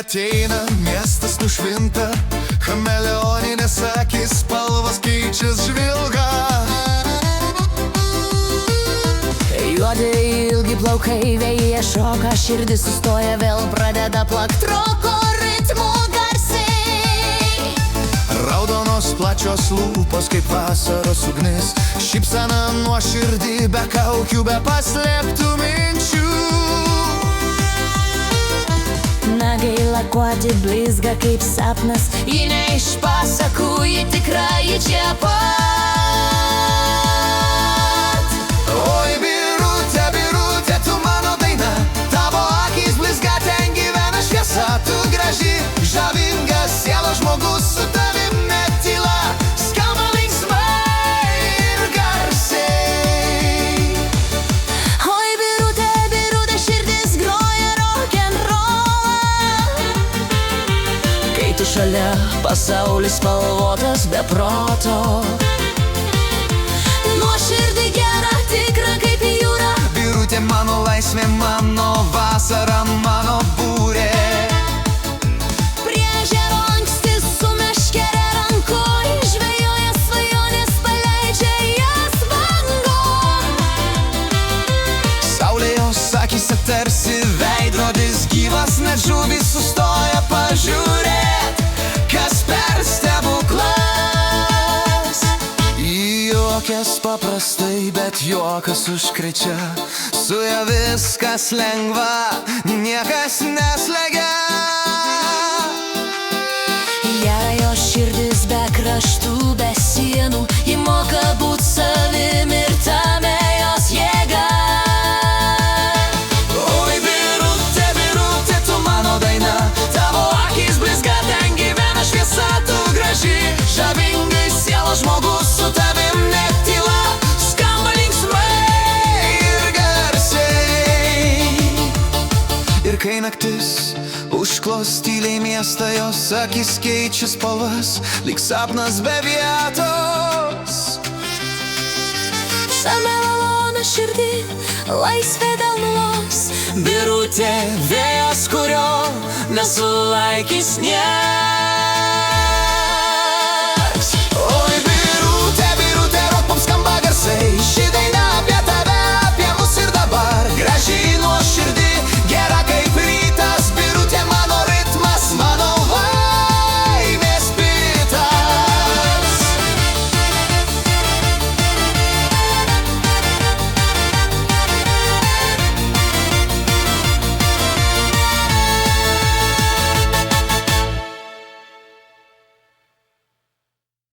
ateina, miestas nušvinta, chameleoninės akis, spalvos keičias žvilga. Juodi ilgi plaukai, vėjyje šoka, širdis sustoja, vėl pradeda plakt roko ritmo garsiai. Raudonos plačios lūpos kaip vasaros ugnis, šypsena nuoširdį, be kaukių, be paslėptų minčių. Na gaila, kuoti blizga kaip sapnas, ji ne iš pasakų, ji tikra, ji čia pat. Oi, birute, birute, tu mano daina, tavo akys blizga, ten gyvena šviesa, tu graži, žavinga, sielos žmogus, su tavim net tyla, skamba linksmai ir garsiai. Oi, birute, birute, širdis groja rock'n'rollą. Kai tu šalia, pasaulis spalvotas be proto. Nuoširdį gera, tikra kaip jūra. Birutė mano laisvė, mano vasara, mano būrė. Prie ežero anksti su meškere rankoj, žvejoja svajonės, paleidžia jas bangom. Saulė jos akyse tarsi veidrodis gyvas, net žuvys sustoja pažiūrėt, kas per stebuklas. Juokias paprastai, bet juokas užkrečia, su ja viskas lengva, niekas neslegia. Gera jo širdis be kraštų, be sienų, ji moka būt savim ir tame jos jėga. Oi, birute, birute, tu mano daina, tavo akys blizga, ten gyvena šviesa, tu graži, žavingai sielos žmogus, su tavim net tyla, skamba linksmai ir garsiai. Ir kai naktis užklos tyliai miestą, jos akys keičia spalvas, lyg sapnas be vietos. Šame malona širdį, laisvė delnuos. Birutė, vėjas, kurio nesulaikys niekas.